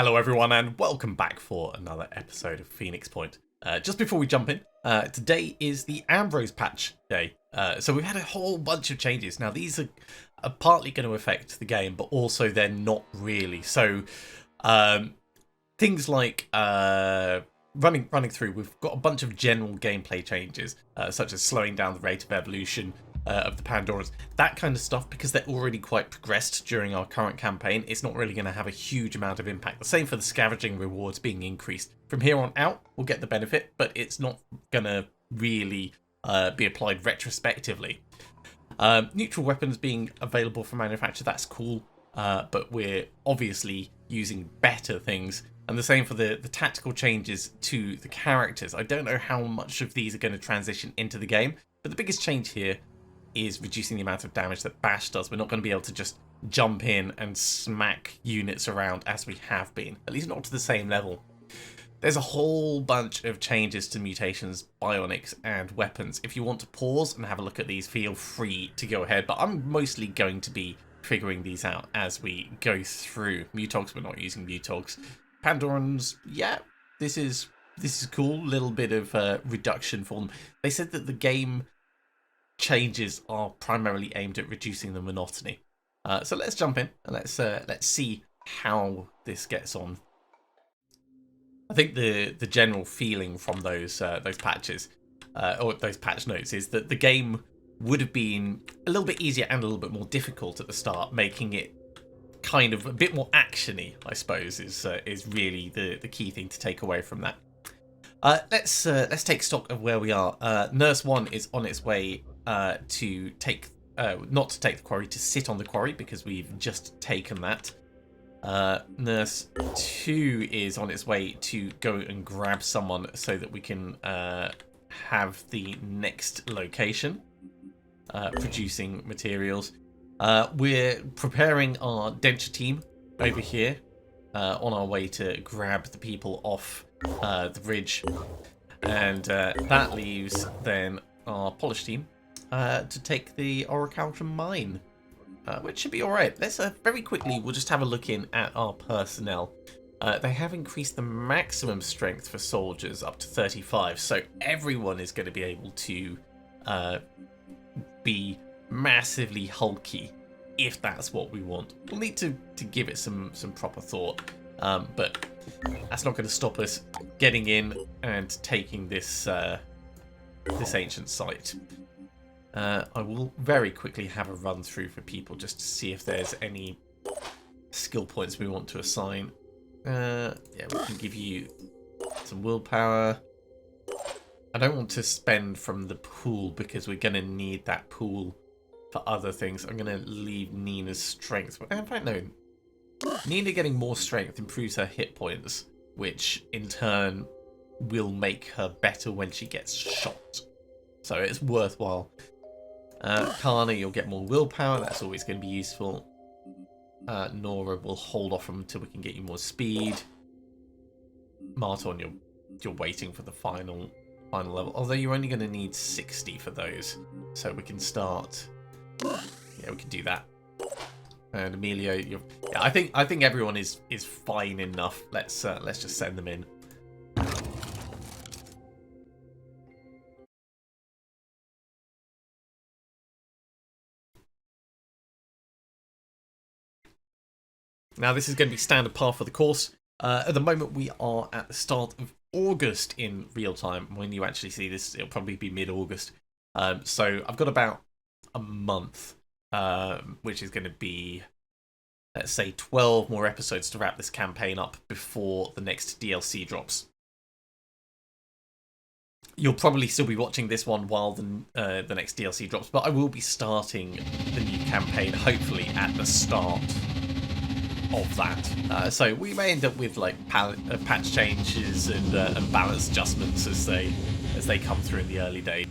Hello everyone and welcome back for another episode of Phoenix Point. Just before we jump in, today is the Ambrose patch day. So we've had a whole bunch of changes. Now these are partly going to affect the game, but also they're not really. So things like running through, we've got a bunch of general gameplay changes, such as slowing down the rate of evolution of the Pandorans, that kind of stuff. Because they're already quite progressed during our current campaign, it's not really going to have a huge amount of impact. The same for the scavenging rewards being increased. From here on out, we'll get the benefit, but it's not going to really be applied retrospectively. Neutral weapons being available for manufacture, that's cool, but we're obviously using better things. And the same for the tactical changes to the characters. I don't know how much of these are going to transition into the game, but the biggest change here is reducing the amount of damage that Bash does. We're not going to be able to just jump in and smack units around as we have been, at least not to the same level. There's a whole bunch of changes to mutations, bionics, and weapons. If you want to pause and have a look at these, feel free to go ahead, but I'm mostly going to be figuring these out as we go through. Mutogs, we're not using Mutogs. Pandorans, yeah, this is cool. Little bit of reduction for them. They said that the game changes are primarily aimed at reducing the monotony. So let's jump in and let's see how this gets on. I think the general feeling from those patches or those patch notes is that the game would have been a little bit easier and a little bit more difficult at the start, making it kind of a bit more actiony, I suppose, is really the key thing to take away from that. Let's take stock of where we are. Nurse 1 is on its way to take not to take the quarry, to sit on the quarry, because we've just taken that. Nurse 2 is on its way to go and grab someone so that we can have the next location, producing materials. We're preparing our denture team over here on our way to grab the people off the bridge, and that leaves then our polish team to take the Orichalcum mine, which should be alright. Let's very quickly, we'll just have a look in at our personnel. They have increased the maximum strength for soldiers up to 35, so everyone is going to be able to be massively hulky if that's what we want. We'll need to give it some proper thought, but that's not going to stop us getting in and taking this this ancient site. I will very quickly have a run through for people just to see if there's any skill points we want to assign. Yeah, we can give you some willpower. I don't want to spend from the pool because we're going to need that pool for other things. I'm going to leave Nina's strength. In fact, no. Nina getting more strength improves her hit points, which in turn will make her better when she gets shot. So it's worthwhile. Kana, you'll get more willpower. That's always going to be useful. Nora will hold off until we can get you more speed. Marton, you're waiting for the final level. Although you're only going to need 60 for those, so we can start. Yeah, we can do that. And Emilio, yeah, I think everyone is fine enough. Let's just send them in. Now, this is going to be standard path for the course. At the moment, we are at the start of August in real time. When you actually see this, it'll probably be mid-August. So I've got about a month, which is going to be, let's say, 12 more episodes to wrap this campaign up before the next DLC drops. You'll probably still be watching this one while the next DLC drops, but I will be starting the new campaign, hopefully, at the start of that. So we may end up with like patch changes and balance adjustments as they come through in the early days.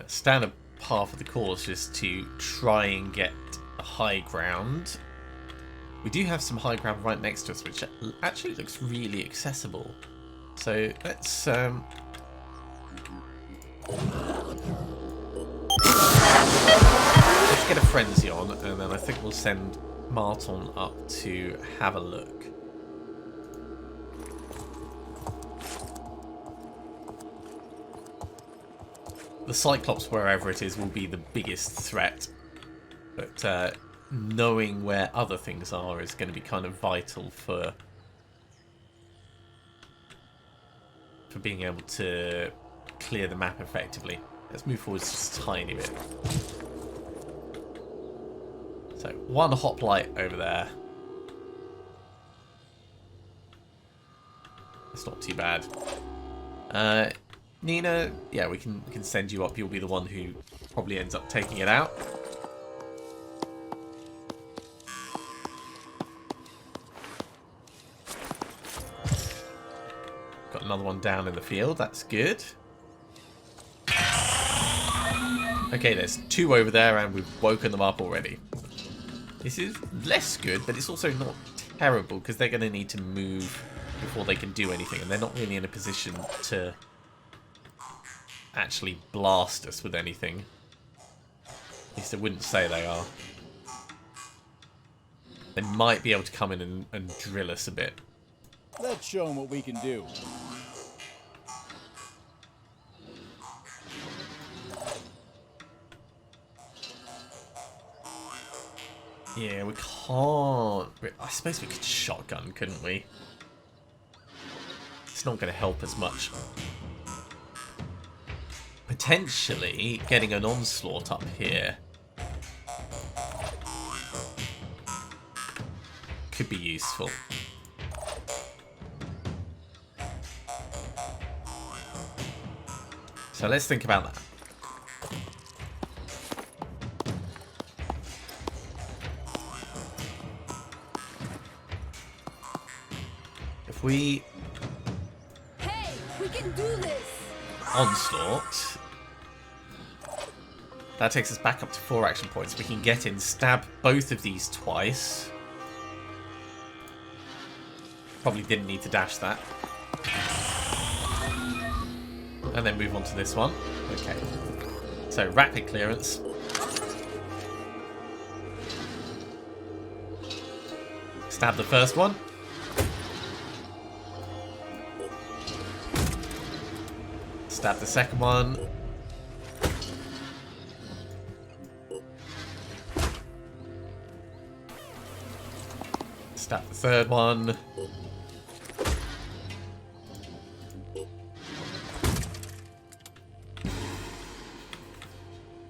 Standard path of the course is to try and get a high ground. We do have some high ground right next to us, which actually looks really accessible. So let's get a frenzy on, and then I think we'll send Marton up to have a look. The Cyclops, wherever it is, will be the biggest threat. But knowing where other things are is going to be kind of vital for being able to clear the map effectively. Let's move forward just a tiny bit. So, one hoplite over there. It's not too bad. Nina, yeah, we can send you up. You'll be the one who probably ends up taking it out. Got another one down in the field. That's good. Okay, there's 2 over there, and we've woken them up already. This is less good, but it's also not terrible because they're going to need to move before they can do anything, and they're not really in a position to actually blast us with anything. At least I wouldn't say they are. They might be able to come in and drill us a bit. Let's show them what we can do. Yeah, we can't... I suppose we could shotgun, couldn't we? It's not going to help as much. Potentially getting an onslaught up here could be useful. So let's think about that. If we... Hey, we can do this! Onslaught. That takes us back up to 4 action points. We can get in, stab both of these twice. Probably didn't need to dash that. And then move on to this one. Okay. So, rapid clearance. Stab the first one. Stab the second one. Stab the third one.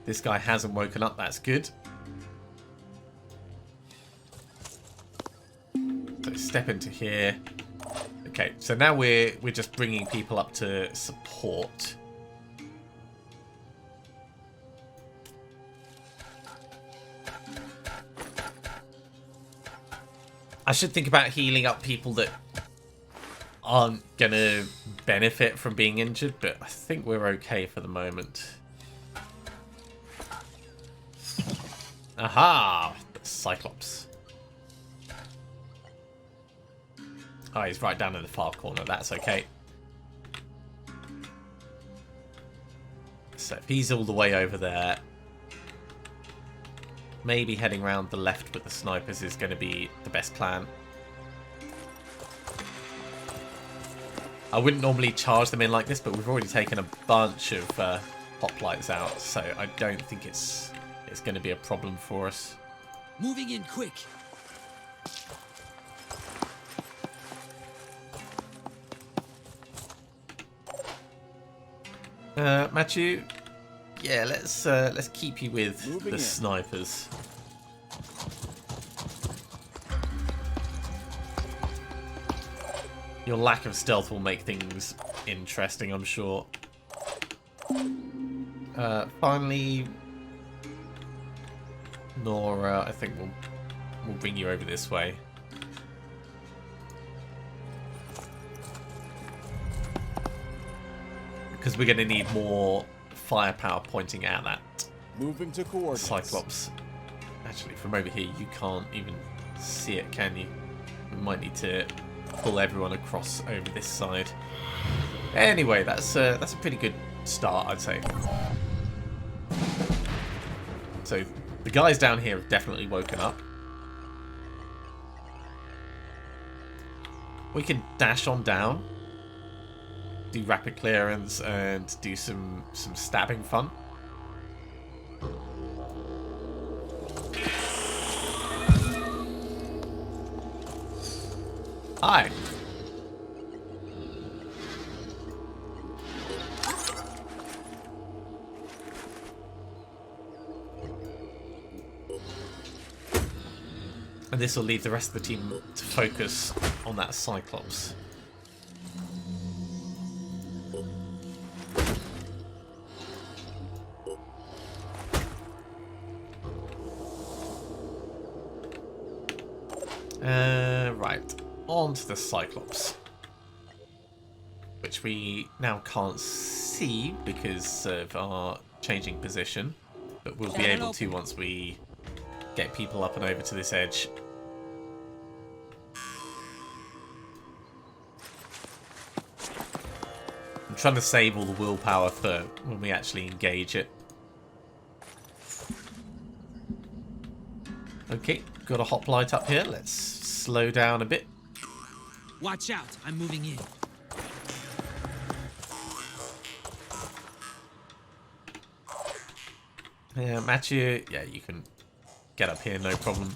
This guy hasn't woken up, that's good. So step into here. Okay, so now we're just bringing people up to support. I should think about healing up people that aren't gonna benefit from being injured, but I think we're okay for the moment. Aha! The Cyclops. Oh, he's right down in the far corner. That's okay. So if he's all the way over there, maybe heading around the left with the snipers is going to be the best plan. I wouldn't normally charge them in like this, but we've already taken a bunch of hoplites out, so I don't think it's going to be a problem for us. Moving in quick. Matthew, yeah, let's keep you with Moving the in. snipers. Your lack of stealth will make things interesting, I'm sure. Finally, Nora, I think we'll bring you over this way. Because we're going to need more firepower pointing at that Moving to coordinates. Cyclops. Actually, from over here, you can't even see it, can you? We might need to pull everyone across over this side. Anyway, that's a pretty good start, I'd say. So the guys down here have definitely woken up. We can dash on down, do rapid clearance, and do some stabbing fun. Hi. And this will leave the rest of the team to focus on that Cyclops. Right, on to the Cyclops. Which we now can't see because of our changing position. But we'll be able to once we get people up and over to this edge. I'm trying to save all the willpower for when we actually engage it. Okay, got a hoplite up here. Let's slow down a bit. Watch out, I'm moving in. Yeah, Matthew, yeah, you can get up here, no problem.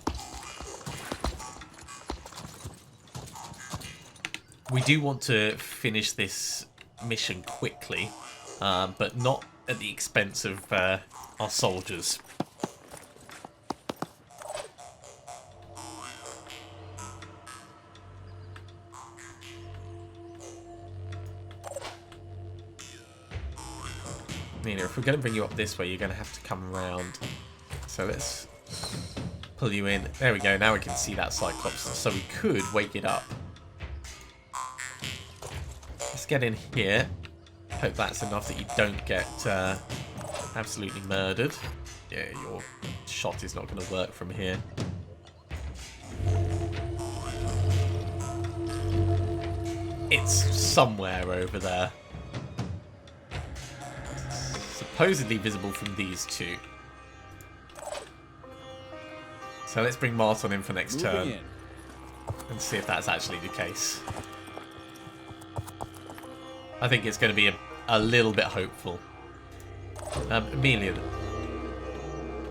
We do want to finish this mission quickly, but not at the expense of our soldiers. Nina, if we're going to bring you up this way, you're going to have to come around. So let's pull you in. There we go. Now we can see that Cyclops. So we could wake it up. Let's get in here. Hope that's enough that you don't get absolutely murdered. Yeah, your shot is not going to work from here. It's somewhere over there. Supposedly visible from these two. So let's bring Martin in for next turn and see if that's actually the case. I think it's going to be a little bit hopeful. Amelia,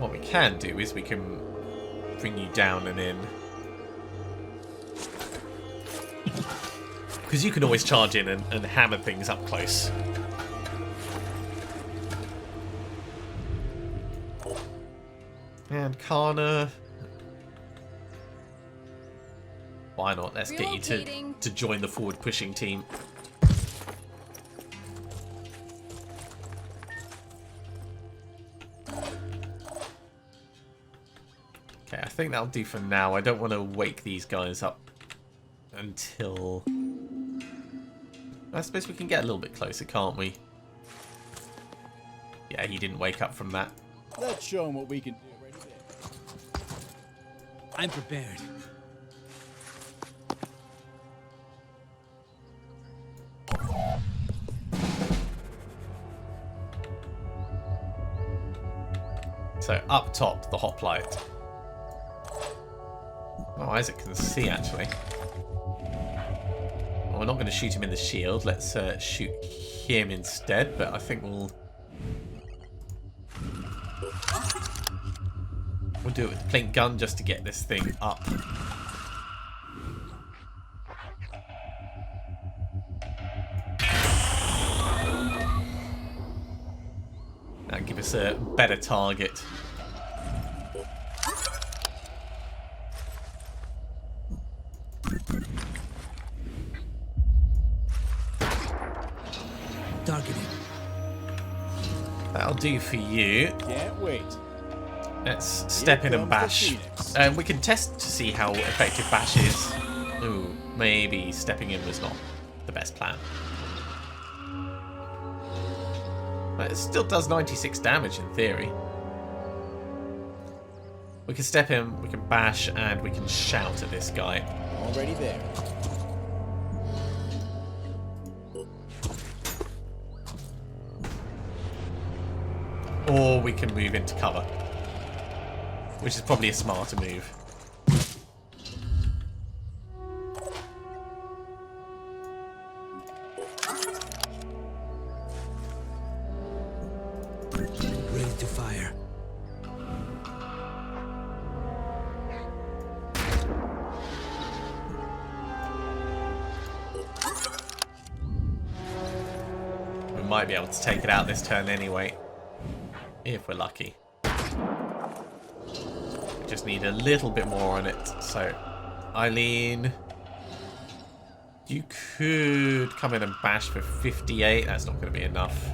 what we can do is we can bring you down and in. Because you can always charge in and hammer things up close. And Kana, why not? Let's get you to join the forward pushing team. Okay, I think that'll do for now. I don't want to wake these guys up until... I suppose we can get a little bit closer, can't we? Yeah, he didn't wake up from that. Let's show him what we can do. I'm prepared. So up top, the hoplite. Oh, Isaac can see actually. Well, we're not going to shoot him in the shield. Let's shoot him instead. But I think we'll do it with the plink gun just to get this thing up. That'll give us a better target. Targeting. That'll do for you. Can't wait. Let's step in and bash. And we can test to see how effective bash is. Ooh, maybe stepping in was not the best plan. But it still does 96 damage in theory. We can step in, we can bash, and we can shout at this guy. Already there. Or we can move into cover, which is probably a smarter move. fire. We might be able to take it out this turn anyway, if we're lucky. Just need a little bit more on it. So, Eileen, you could come in and bash for 58. That's not going to be enough.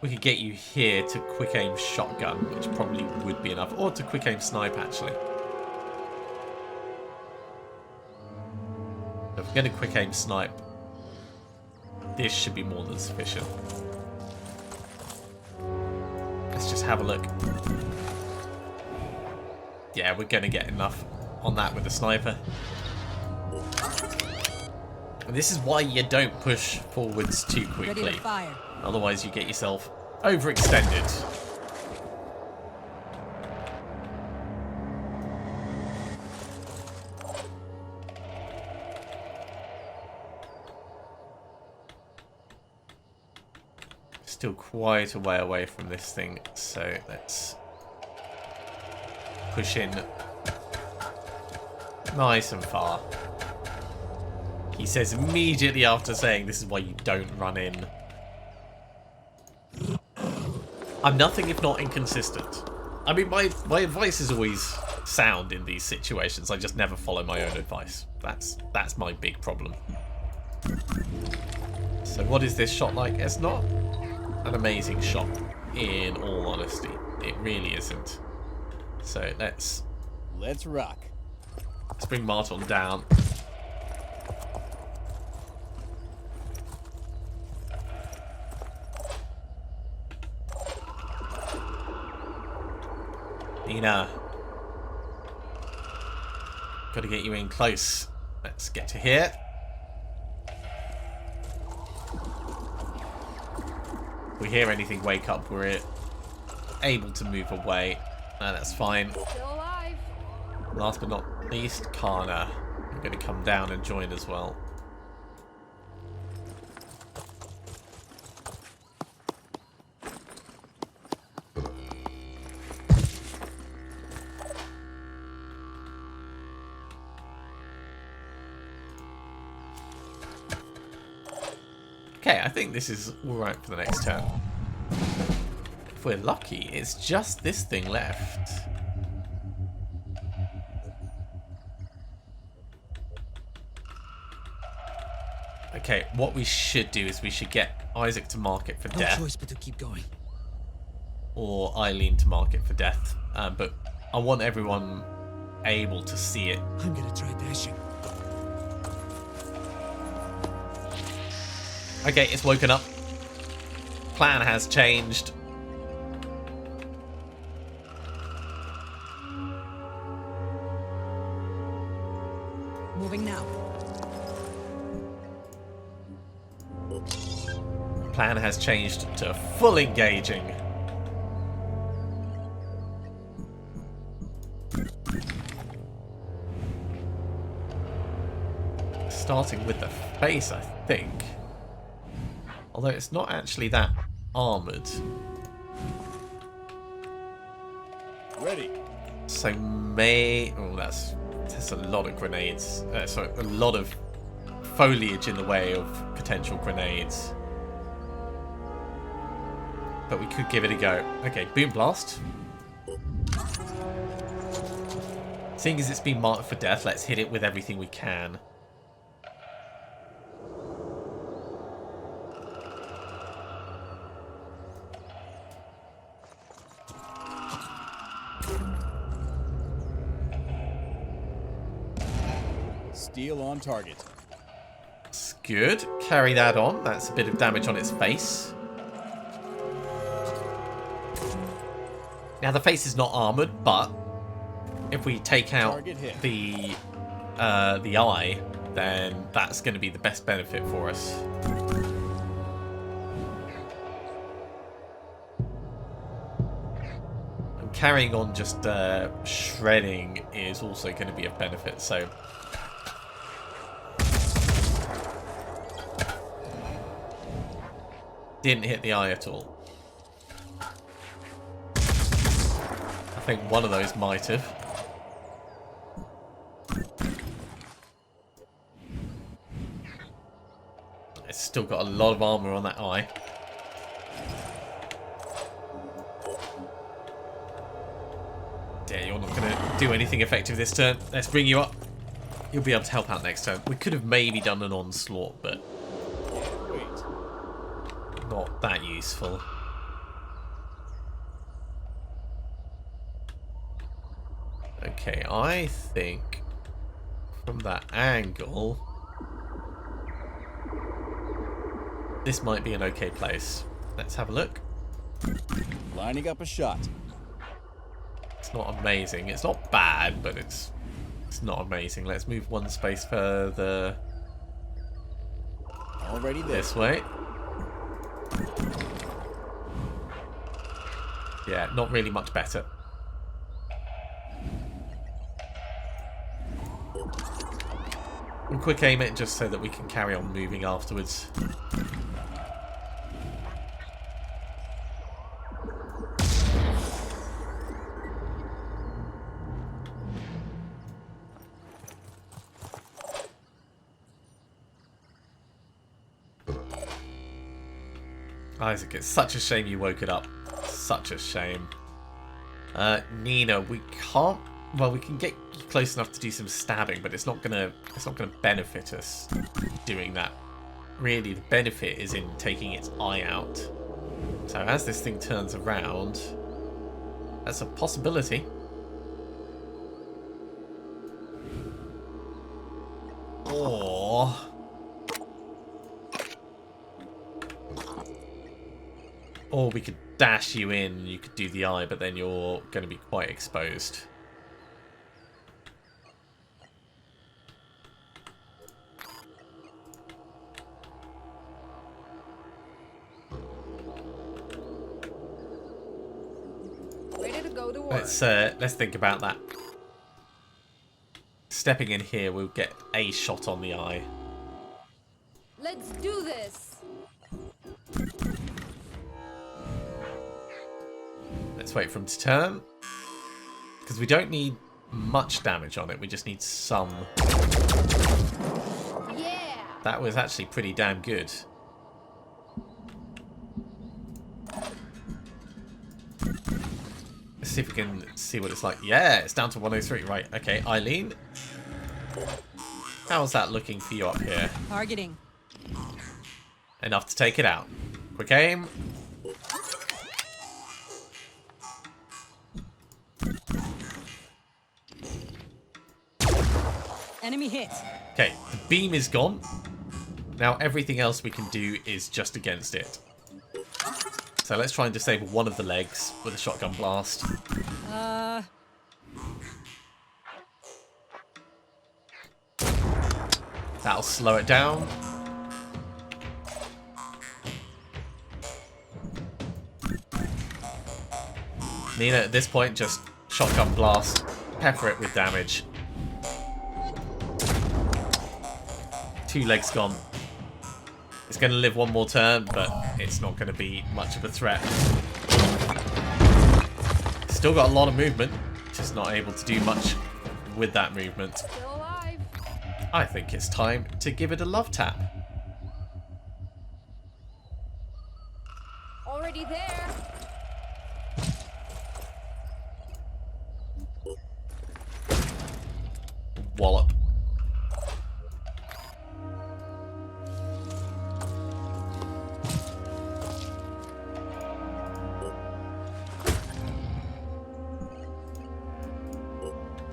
We could get you here to quick aim shotgun, which probably would be enough. Or to quick aim snipe, actually. If we're going to quick aim snipe, this should be more than sufficient. Let's just have a look. Yeah, we're going to get enough on that with the sniper. And this is why you don't push forwards too quickly. Ready to fire. Otherwise you get yourself overextended. Still quite a way away from this thing, so let's push in nice and far. He says immediately after saying this is why you don't run in. I'm nothing if not inconsistent. I mean, my advice is always sound in these situations. I just never follow my own advice. That's my big problem. So what is this shot like? It's not an amazing shot, in all honesty. It really isn't. So let's rock. Let's bring Marton down. Nina. Gotta get you in close. Let's get to here. If we hear anything wake up, we're able to move away. That's fine. Still alive. Last but not least, Kana. I'm going to come down and join as well. Okay, I think this is alright for the next turn. If we're lucky, it's just this thing left. Okay, what we should do is we should get Isaac to mark it for No death. choice but to keep going. Or Eileen to mark it for death. But I want everyone able to see it. I'm gonna try dashing. Okay, it's woken up. Plan has changed. Moving now. Plan has changed to full engaging. Starting with the face, I think. Although it's not actually that armoured. Ready. So oh, that's a lot of grenades. Sorry, a lot of foliage in the way of potential grenades. But we could give it a go. Okay, boom blast. Seeing as it's been marked for death, let's hit it with everything we can. Steel on target. It's good. Carry that on. That's a bit of damage on its face. Now the face is not armoured, but if we take out the eye, then that's going to be the best benefit for us. And carrying on just shredding is also going to be of benefit, so... Didn't hit the eye at all. I think one of those might have. It's still got a lot of armor on that eye. Yeah, you're not going to do anything effective this turn. Let's bring you up. You'll be able to help out next turn. We could have maybe done an onslaught, but Wait. not that useful. Okay, I think from that angle, this might be an okay place. Let's have a look. Lining up a shot. It's not amazing. It's not bad, but it's not amazing. Let's move one space further Already there. this way. Yeah, not really much better. We'll quick aim it just so that we can carry on moving afterwards. Isaac, it's such a shame you woke it up. Such a shame. Nina, we can't. Well, we can get close enough to do some stabbing, but it's not gonna benefit us doing that. Really, the benefit is in taking its eye out. So as this thing turns around, that's a possibility. Or we could dash you in, you could do the eye, but then you're going to be quite exposed. Ready to go to work. Let's think about that. Stepping in here, we'll get a shot on the eye. Let's do this. Let's wait for him to turn. Because we don't need much damage on it, we just need some. Yeah. That was actually pretty damn good. Let's see if we can see what it's like. Yeah, it's down to 103. Right, okay, Eileen. How's that looking for you up here? Targeting. Enough to take it out. Quick aim. Enemy hit. Okay, the beam is gone. Now everything else we can do is just against it. So let's try and disable one of the legs with a shotgun blast. That'll slow it down. Nina, at this point, just shotgun blast, pepper it with damage. 2 legs gone. It's going to live one more turn, but it's not going to be much of a threat. Still got a lot of movement, just not able to do much with that movement. Still alive. I think it's time to give it a love tap. Already there. Wallop.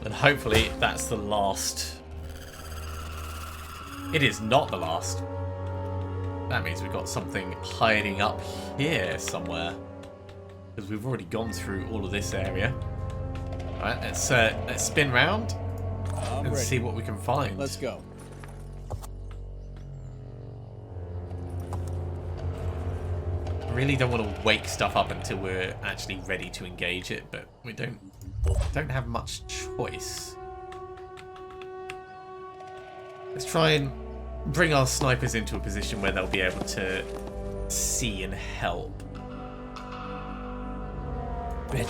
And hopefully that's the last. It is not the last. That means we've got something hiding up here somewhere. Because we've already gone through all of this area. Alright, let's spin round I'm and ready. see what we can find. Let's go. I really don't want to wake stuff up until we're actually ready to engage it, but we don't have much choice. Let's try and bring our snipers into a position where they'll be able to see and help. Ready.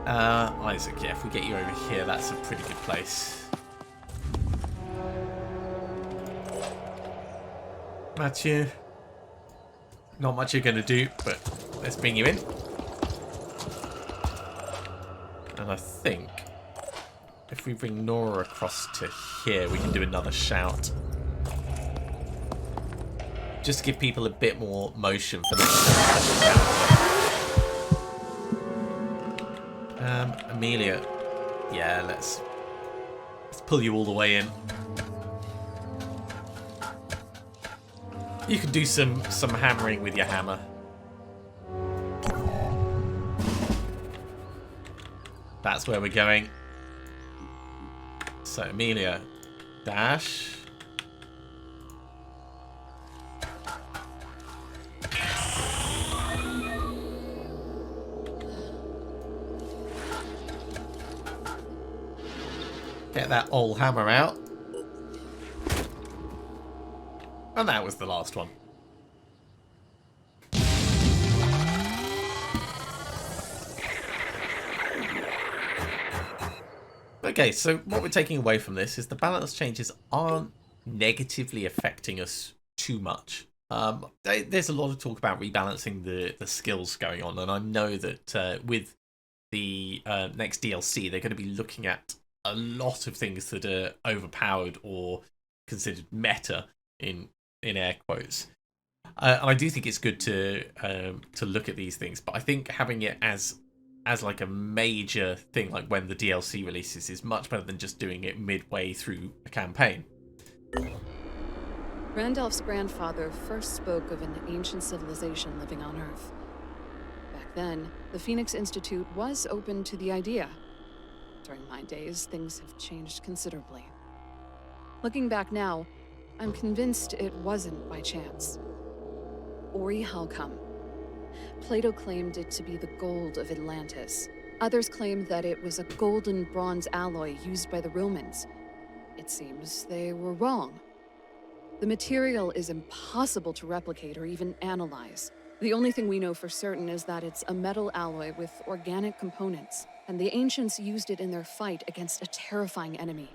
Isaac, yeah, if we get you over here, that's a pretty good place. Matthew, not much you're going to do, but let's bring you in. And I think if we bring Nora across to here, we can do another shout. Just to give people a bit more motion for the Amelia, yeah, let's pull you all the way in. You can do some hammering with your hammer. That's where we're going. So Amelia, dash. Get that old hammer out. And that was the last one. Okay, so what we're taking away from this is the balance changes aren't negatively affecting us too much. There's a lot of talk about rebalancing the skills going on, and I know that with the next DLC, they're going to be looking at a lot of things that are overpowered or considered meta in air quotes. I do think it's good to look at these things, but I think having it as like a major thing, like when the DLC releases, is much better than just doing it midway through a campaign. Randolph's grandfather first spoke of an ancient civilization living on Earth. Back then, the Phoenix Institute was open to the idea. During my days, things have changed considerably. Looking back now, I'm convinced it wasn't by chance. Ori Halcom. Plato claimed it to be the gold of Atlantis. Others claimed that it was a golden bronze alloy used by the Romans. It seems they were wrong. The material is impossible to replicate or even analyze. The only thing we know for certain is that it's a metal alloy with organic components, and the ancients used it in their fight against a terrifying enemy.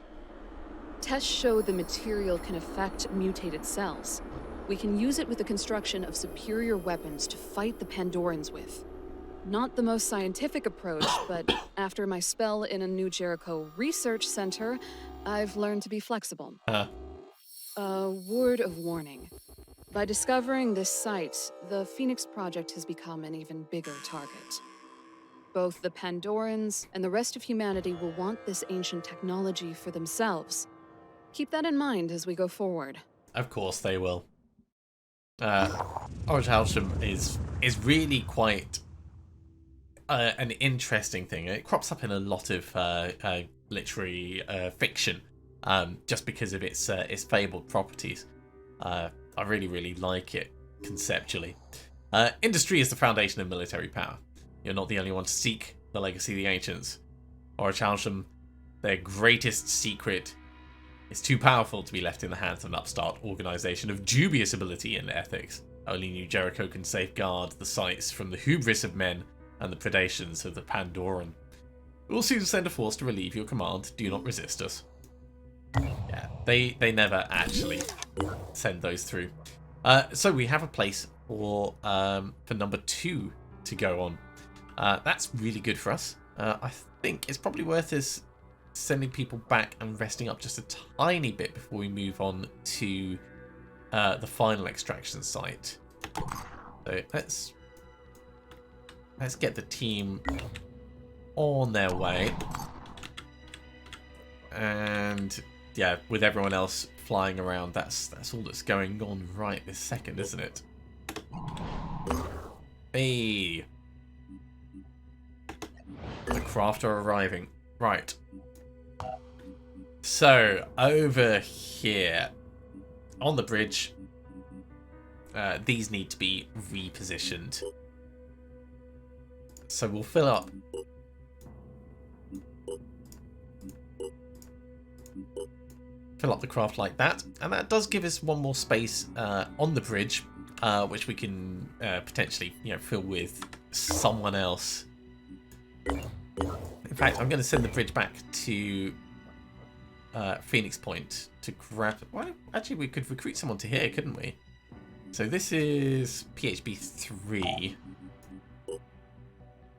Tests show the material can affect mutated cells. We can use it with the construction of superior weapons to fight the Pandorans with. Not the most scientific approach, but after my spell in a New Jericho research center, I've learned to be flexible. A word of warning. By discovering this site, the Phoenix Project has become an even bigger target. Both the Pandorans and the rest of humanity will want this ancient technology for themselves. Keep that in mind as we go forward. Of course they will. Orange Halsham is really quite an interesting thing. It crops up in a lot of literary fiction, just because of its fabled properties. I really like it conceptually. Industry is the foundation of military power. You're not the only one to seek the legacy of the ancients. Orange Halsham, their greatest secret, is too powerful to be left in the hands of an upstart organisation of dubious ability and ethics. Only New Jericho can safeguard the sites from the hubris of men and the predations of the Pandoran. We will soon send a force to relieve your command. Do not resist us. Yeah, they never actually send those through. So we have a place for number 2 to go on. That's really good for us. I think it's probably worth us sending people back and resting up just a tiny bit before we move on to the final extraction site. So let's get the team on their way. And yeah, with everyone else flying around, that's all that's going on right this second, isn't it? Hey, the craft are arriving. Right. So over here on the bridge, these need to be repositioned. So we'll fill up the craft like that, and that does give us one more space on the bridge which we can potentially, fill with someone else. In fact, I'm going to send the bridge back to Phoenix Point to grab... Well, actually, we could recruit someone to here, couldn't we? So this is PHB 3.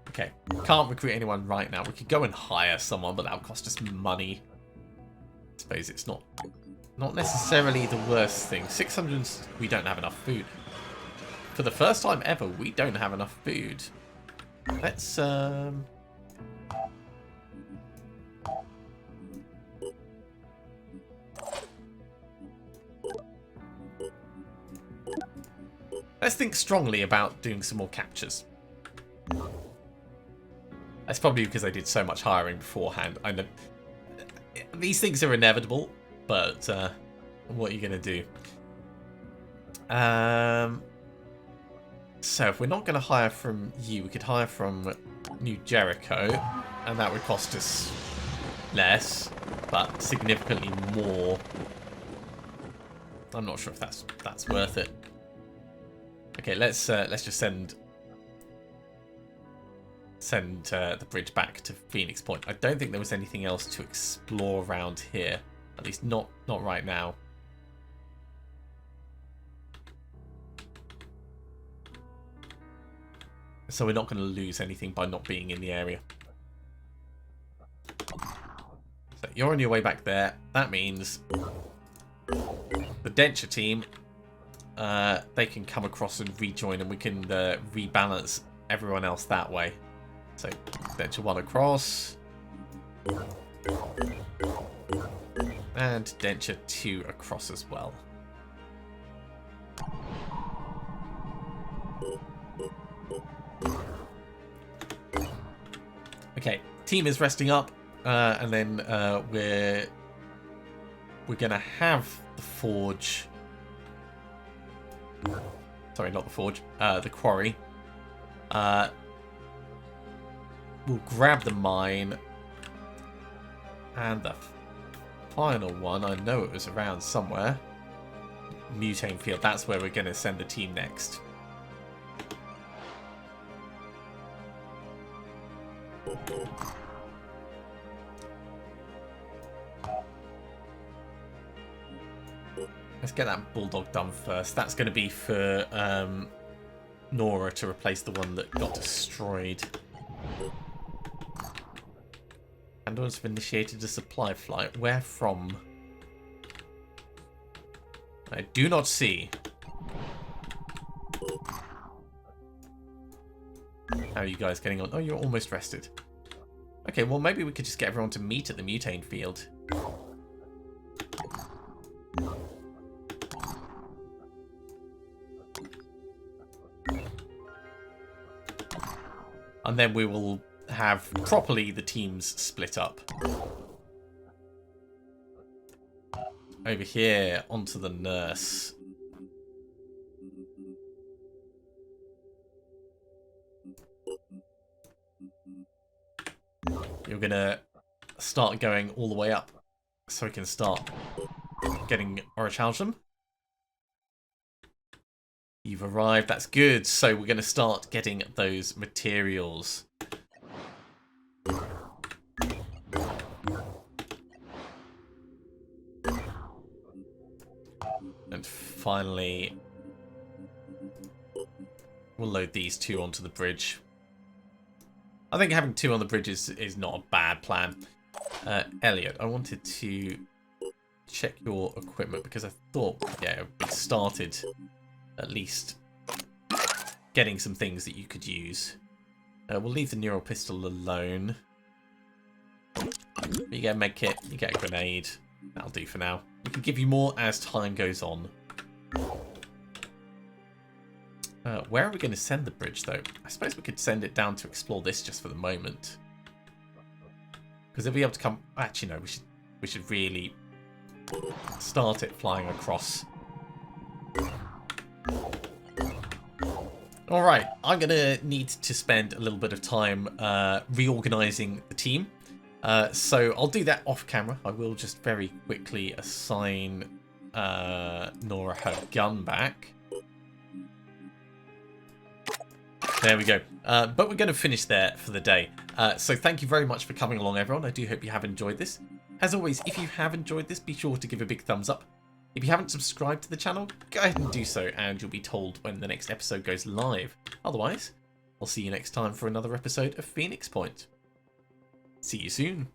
Okay, can't recruit anyone right now. We could go and hire someone, but that'll cost us money. I suppose it's not necessarily the worst thing. 600, we don't have enough food. For the first time ever, we don't have enough food. Let's think strongly about doing some more captures. That's probably because I did so much hiring beforehand. I know these things are inevitable, but what are you going to do? So if we're not going to hire from you, we could hire from New Jericho, and that would cost us less, but significantly more. I'm not sure if that's worth it. Okay, let's just send the bridge back to Phoenix Point. I don't think there was anything else to explore around here, at least not right now. So we're not going to lose anything by not being in the area. So you're on your way back there. That means the Denture team, they can come across and rejoin, and we can rebalance everyone else that way. So Denture 1 across. And Denture 2 across as well. Okay, team is resting up, and then we're gonna have the forge. Sorry, not the forge. The quarry. We'll grab the mine, and the final one. I know it was around somewhere. Mutane field. That's where we're gonna send the team next. Let's get that bulldog done first. That's going to be for Nora to replace the one that got destroyed. Andorans have initiated a supply flight. Where from? I do not see. How are you guys getting on? Oh, you're almost rested. Okay, well, maybe we could just get everyone to meet at the Mutane field. And then we will have properly the teams split up. Over here, onto the nurse. You're gonna start going all the way up, so we can start getting Orichalcum. You've arrived, that's good. So we're gonna start getting those materials. And finally, we'll load these two onto the bridge. I think having two on the bridge is not a bad plan. Elliot, I wanted to check your equipment because I thought, yeah, we started at least getting some things that you could use. We'll leave the neural pistol alone. You get a med kit, you get a grenade. That'll do for now. We can give you more as time goes on. Where are we going to send the bridge, though? I suppose we could send it down to explore this just for the moment. Because they'll be able to come... Actually, no, we should really start it flying across. Alright, I'm going to need to spend a little bit of time reorganising the team. So I'll do that off camera. I will just very quickly assign Nora her gun back. There we go. But we're going to finish there for the day. So thank you very much for coming along, everyone. I do hope you have enjoyed this. As always, if you have enjoyed this, be sure to give a big thumbs up. If you haven't subscribed to the channel, go ahead and do so, and you'll be told when the next episode goes live. Otherwise, I'll see you next time for another episode of Phoenix Point. See you soon.